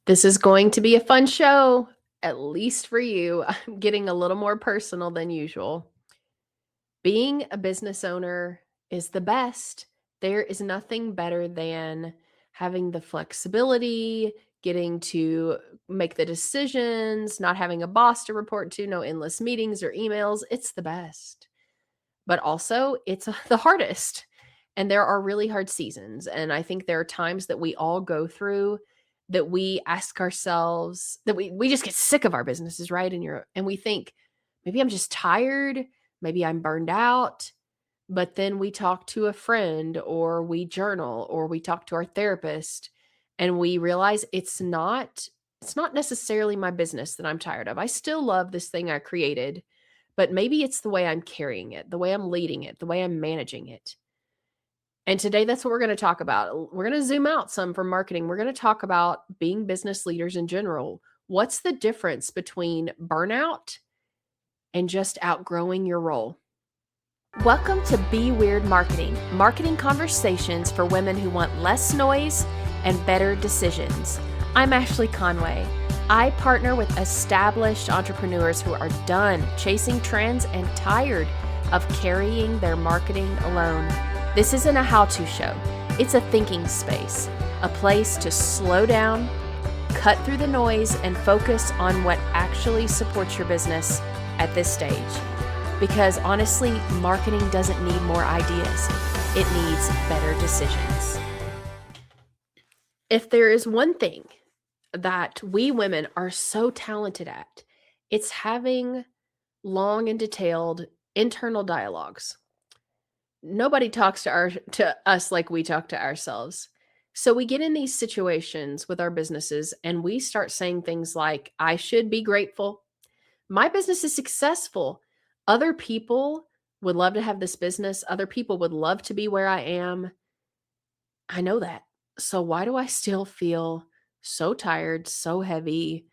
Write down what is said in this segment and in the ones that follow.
This is going to be a fun show, at least for you. I'm getting a little more personal than usual. Being a business owner is the best. There is nothing better than having the flexibility, getting to make the decisions, not having a boss to report to, no endless meetings or emails. It's the best. But also, it's the hardest. And there are really hard seasons. And I think there are times that we all go through that we ask ourselves that we just get sick of our businesses, right? And we think, maybe I'm just tired, maybe I'm burned out. But then we talk to a friend or we journal or we talk to our therapist and we realize it's not necessarily my business that I'm tired of. I still love this thing I created, but maybe it's the way I'm carrying it, the way I'm leading it, the way I'm managing it. And today, that's what we're going to talk about. We're going to zoom out some from marketing. We're going to talk about being business leaders in general. What's the difference between burnout and just outgrowing your role? Welcome to Be Weird Marketing, marketing conversations for women who want less noise and better decisions. I'm Ashley Conway. I partner with established entrepreneurs who are done chasing trends and tired of carrying their marketing alone. This isn't a how-to show. It's a thinking space, a place to slow down, cut through the noise, and focus on what actually supports your business at this stage. Because honestly, marketing doesn't need more ideas. It needs better decisions. If there is one thing that we women are so talented at, it's having long and detailed internal dialogues. Nobody talks to us like we talk to ourselves. So we get in these situations with our businesses and we start saying things like, I should be grateful. My business is successful. Other people would love to have this business. Other people would love to be where I am. I know that. So why do I still feel so tired, so heavy?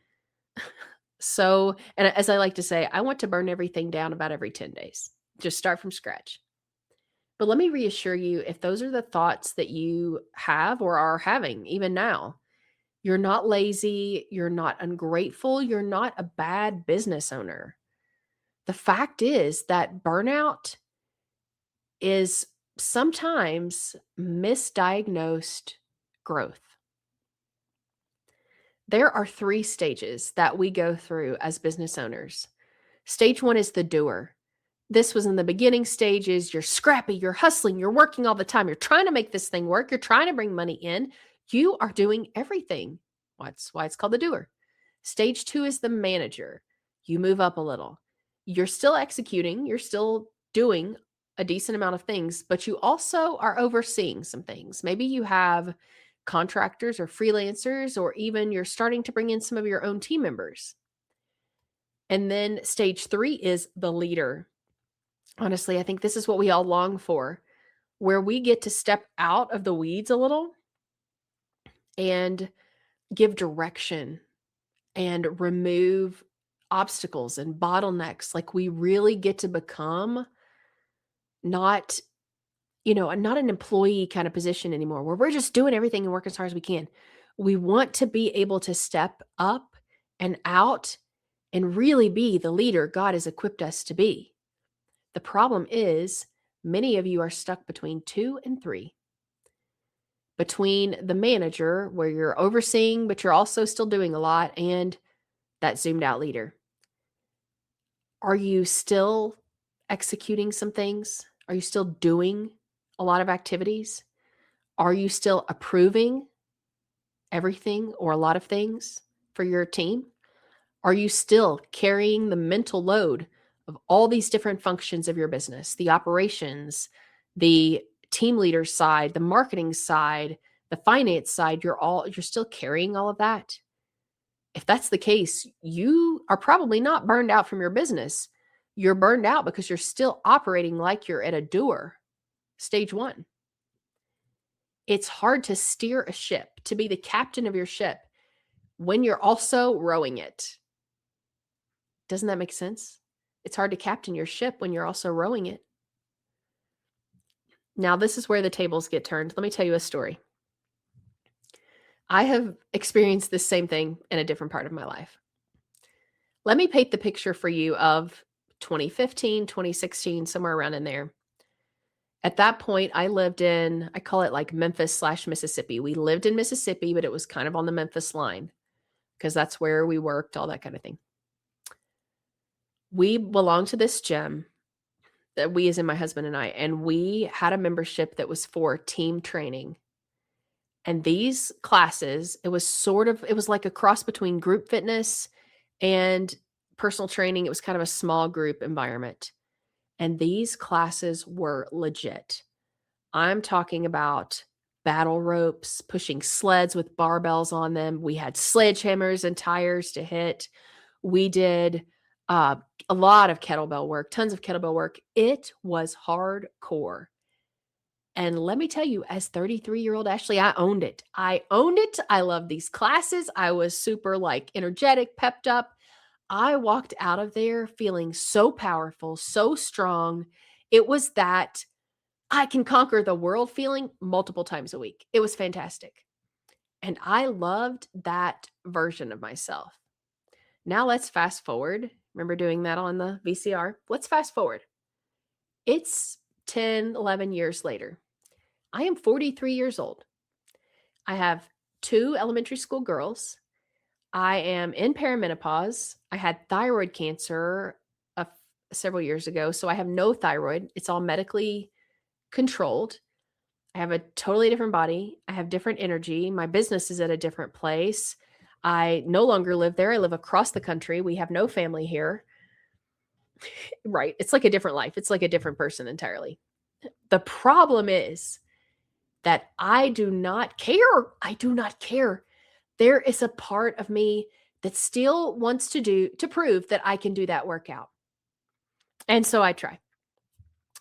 And as I like to say, I want to burn everything down about every 10 days. Just start from scratch. But let me reassure you, if those are the thoughts that you have or are having even now, you're not lazy, you're not ungrateful, you're not a bad business owner. The fact is that burnout is sometimes misdiagnosed growth. There are 3 stages that we go through as business owners. Stage 1 is the doer. This was in the beginning stages. You're scrappy, you're hustling, you're working all the time. You're trying to make this thing work. You're trying to bring money in. You are doing everything. That's why it's called the doer. Stage 2 is the manager. You move up a little. You're still executing, you're still doing a decent amount of things, but you also are overseeing some things. Maybe you have contractors or freelancers, or even you're starting to bring in some of your own team members. And then stage 3 is the leader. Honestly, I think this is what we all long for, where we get to step out of the weeds a little and give direction and remove obstacles and bottlenecks. Like we really get to become not, not an employee kind of position anymore where we're just doing everything and working as hard as we can. We want to be able to step up and out and really be the leader God has equipped us to be. The problem is many of you are stuck between 2 and 3. Between the manager, where you're overseeing, but you're also still doing a lot, and that zoomed out leader. Are you still executing some things? Are you still doing a lot of activities? Are you still approving everything or a lot of things for your team? Are you still carrying the mental load of all these different functions of your business, the operations, the team leader side, the marketing side, the finance side? You're still carrying all of that. If that's the case, you are probably not burned out from your business. You're burned out because you're still operating like you're at a doer, stage 1. It's hard to steer a ship, to be the captain of your ship when you're also rowing it. Doesn't that make sense? It's hard to captain your ship when you're also rowing it. Now, this is where the tables get turned. Let me tell you a story. I have experienced the same thing in a different part of my life. Let me paint the picture for you of 2015, 2016, somewhere around in there. At that point, I lived in, I call it like Memphis/Mississippi. We lived in Mississippi, but it was kind of on the Memphis line because that's where we worked, all that kind of thing. We belonged to this gym that we, as in my husband and I, and we had a membership that was for team training. And these classes, it was like a cross between group fitness and personal training. It was kind of a small group environment. And these classes were legit. I'm talking about battle ropes, pushing sleds with barbells on them. We had sledgehammers and tires to hit. We did uh, a lot of kettlebell work, tons of kettlebell work. It was hardcore. And let me tell you, as 33-year-old Ashley, I owned it. I owned it. I loved these classes. I was super like energetic, pepped up. I walked out of there feeling so powerful, so strong. It was that I can conquer the world feeling multiple times a week. It was fantastic. And I loved that version of myself. Now let's fast forward. Remember doing that on the VCR? Let's fast forward. It's 10, 11 years later. I am 43 years old. I have 2 elementary school girls. I am in perimenopause. I had thyroid cancer several years ago, so I have no thyroid. It's all medically controlled. I have a totally different body. I have different energy. My business is at a different place. I no longer live there. I live across the country. We have no family here. Right. It's like a different life. It's like a different person entirely. The problem is that I do not care. I do not care. There is a part of me that still wants to prove that I can do that workout. And so I try.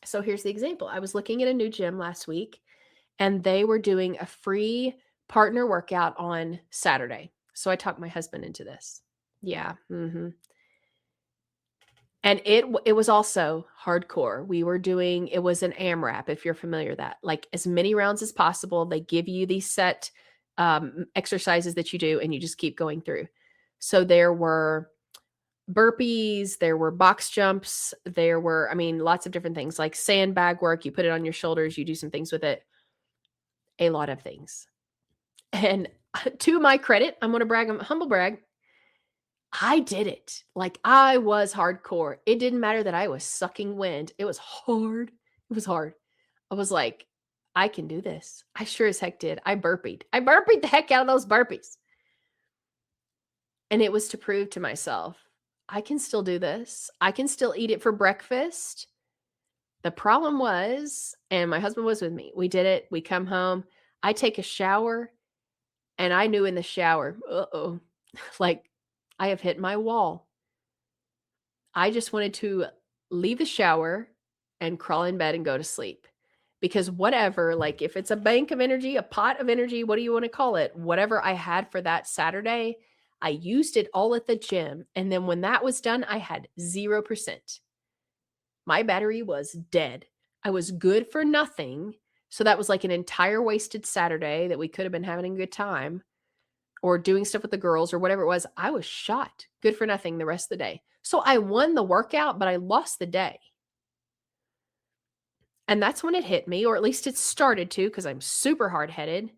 So here's the example. I was looking at a new gym last week and they were doing a free partner workout on Saturday. So I talked my husband into this. Yeah. And it was also hardcore. It was an AMRAP, if you're familiar with that. Like as many rounds as possible. They give you these set exercises that you do and you just keep going through. So there were burpees, there were box jumps, lots of different things like sandbag work. You put it on your shoulders, you do some things with it, a lot of things. And to my credit, I'm going to humble brag. I did it. Like I was hardcore. It didn't matter that I was sucking wind. It was hard. It was hard. I was like, I can do this. I sure as heck did. I burpeed. The heck out of those burpees. And it was to prove to myself, I can still do this. I can still eat it for breakfast. The problem was, and my husband was with me, we did it. We come home. I take a shower and I knew in the shower, like I have hit my wall. I just wanted to leave the shower and crawl in bed and go to sleep. Because whatever, like if it's a bank of energy, a pot of energy, what do you want to call it? Whatever I had for that Saturday, I used it all at the gym. And then when that was done, I had 0%. My battery was dead. I was good for nothing. So that was like an entire wasted Saturday that we could have been having a good time or doing stuff with the girls or whatever it was. I was shot. Good for nothing the rest of the day. So I won the workout, but I lost the day. And that's when it hit me, or at least it started to, because I'm super hard-headed.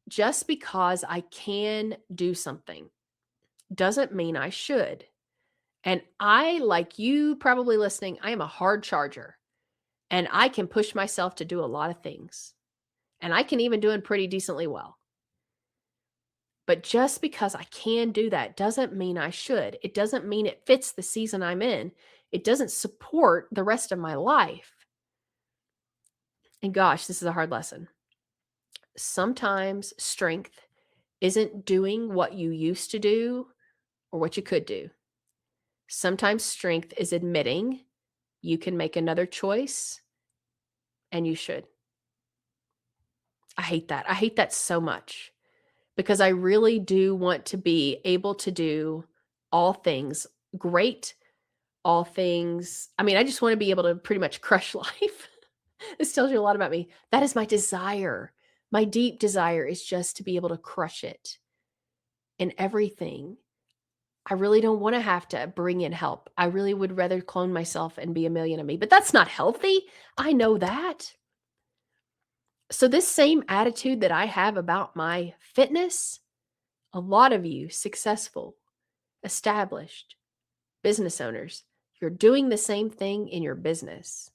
Just because I can do something doesn't mean I should. And I, like you probably listening, I am a hard charger. And I can push myself to do a lot of things. And I can even do it pretty decently well. But just because I can do that doesn't mean I should. It doesn't mean it fits the season I'm in. It doesn't support the rest of my life. And gosh, this is a hard lesson. Sometimes strength isn't doing what you used to do or what you could do. Sometimes strength is admitting you can make another choice and you should. I hate that. I hate that so much because I really do want to be able to do all things great, all things. I just want to be able to pretty much crush life. This tells you a lot about me. That is my desire. My deep desire is just to be able to crush it in everything. I really don't want to have to bring in help. I really would rather clone myself and be a million of me, but that's not healthy. I know that. So, this same attitude that I have about my fitness, a lot of you successful, established business owners, you're doing the same thing in your business.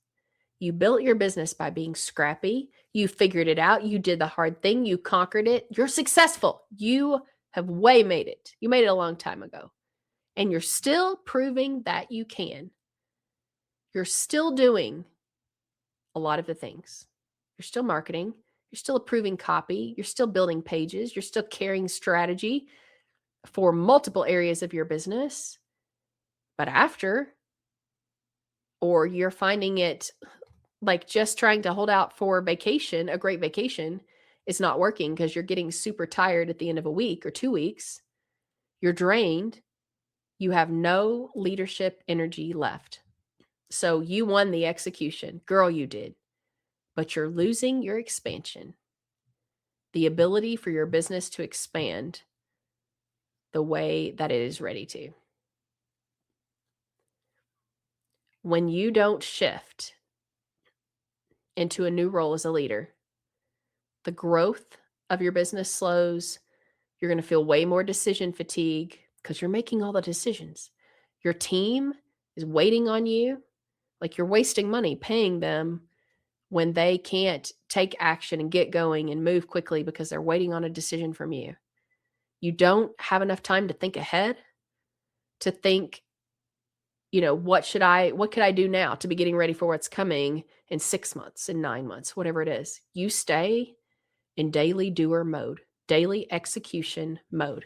You built your business by being scrappy. You figured it out. You did the hard thing. You conquered it. You're successful. You have way made it. You made it a long time ago. And you're still proving that you can. You're still doing a lot of the things. You're still marketing. You're still approving copy. You're still building pages. You're still carrying strategy for multiple areas of your business. But after, or you're finding it like just trying to hold out for vacation, a great vacation, is not working because you're getting super tired at the end of a week or 2 weeks. You're drained. You have no leadership energy left. So you won the execution. Girl, you did. But you're losing your expansion, the ability for your business to expand the way that it is ready to. When you don't shift into a new role as a leader, the growth of your business slows. You're going to feel way more decision fatigue because you're making all the decisions. Your team is waiting on you. Like you're wasting money paying them when they can't take action and get going and move quickly because they're waiting on a decision from you. You don't have enough time to think ahead, to think, what could I do now to be getting ready for what's coming in 6 months, in 9 months, whatever it is. You stay in daily doer mode, daily execution mode.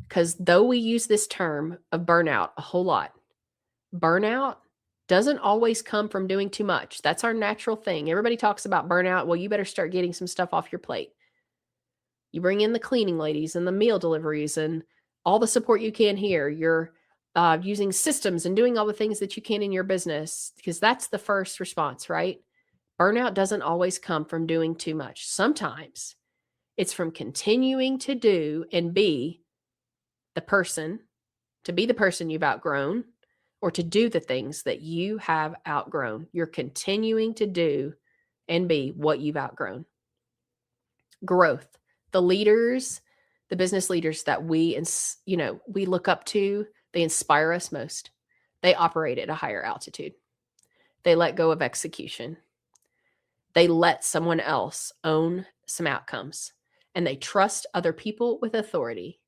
Because though we use this term of burnout a whole lot, burnout doesn't always come from doing too much. That's our natural thing. Everybody talks about burnout. Well, you better start getting some stuff off your plate. You bring in the cleaning ladies and the meal deliveries and all the support you can here. You're using systems and doing all the things that you can in your business because that's the first response, right? Burnout doesn't always come from doing too much. Sometimes it's from continuing to do and be the person, to be the person you've outgrown, or to do the things that you have outgrown. You're continuing to do and be what you've outgrown. Growth. The leaders, the business leaders that we look up to, they inspire us most. They operate at a higher altitude. They let go of execution. They let someone else own some outcomes, and they trust other people with authority.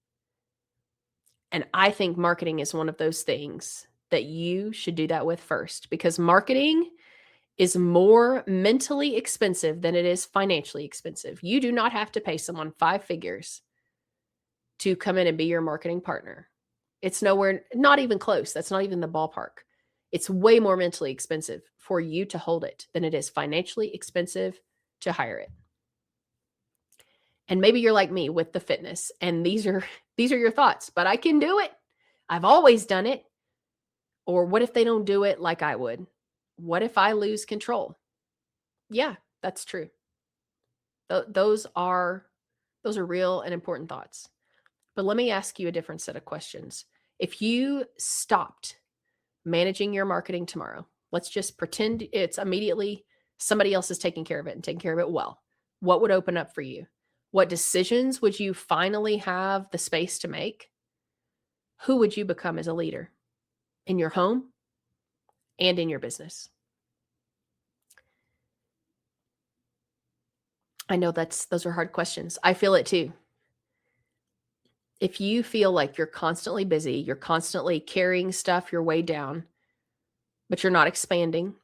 And I think marketing is one of those things that you should do that with first, because marketing is more mentally expensive than it is financially expensive. You do not have to pay someone 5 figures to come in and be your marketing partner. It's nowhere, not even close. That's not even the ballpark. It's way more mentally expensive for you to hold it than it is financially expensive to hire it. And maybe you're like me with the fitness, and these are your thoughts, but I can do it. I've always done it. Or what if they don't do it like I would? What if I lose control? Yeah, that's true. Those are real and important thoughts. But let me ask you a different set of questions. If you stopped managing your marketing tomorrow, let's just pretend it's immediately somebody else is taking care of it and taking care of it well. What would open up for you? What decisions would you finally have the space to make? Who would you become as a leader in your home and in your business? I know those are hard questions. I feel it too. If you feel like you're constantly busy, you're constantly carrying stuff your way down, but you're not expanding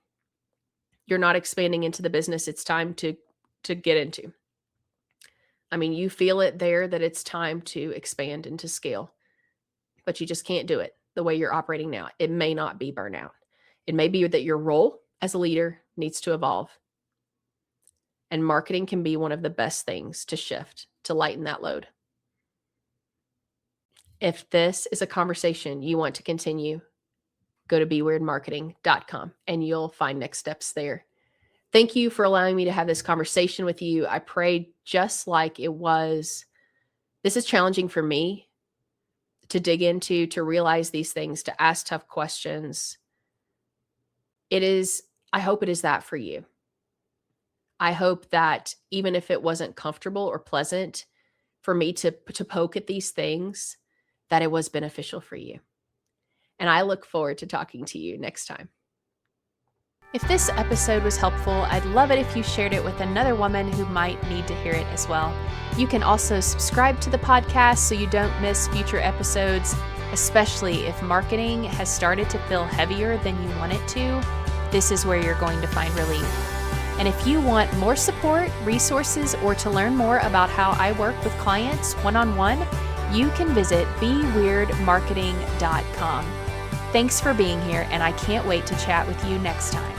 into the business it's time to get into. I mean, you feel it there that it's time to expand and to scale, but you just can't do it the way you're operating now. It may not be burnout. It may be that your role as a leader needs to evolve. And marketing can be one of the best things to shift, to lighten that load. If this is a conversation you want to continue, go to beweirdmarketing.com and you'll find next steps there. Thank you for allowing me to have this conversation with you. I pray just like it was. This is challenging for me to dig into, to realize these things, to ask tough questions. It is, I hope it is that for you. I hope that even if it wasn't comfortable or pleasant for me to poke at these things, that it was beneficial for you. And I look forward to talking to you next time. If this episode was helpful, I'd love it if you shared it with another woman who might need to hear it as well. You can also subscribe to the podcast so you don't miss future episodes, especially if marketing has started to feel heavier than you want it to. This is where you're going to find relief. And if you want more support, resources, or to learn more about how I work with clients one-on-one, you can visit BeWeirdMarketing.com. Thanks for being here, and I can't wait to chat with you next time.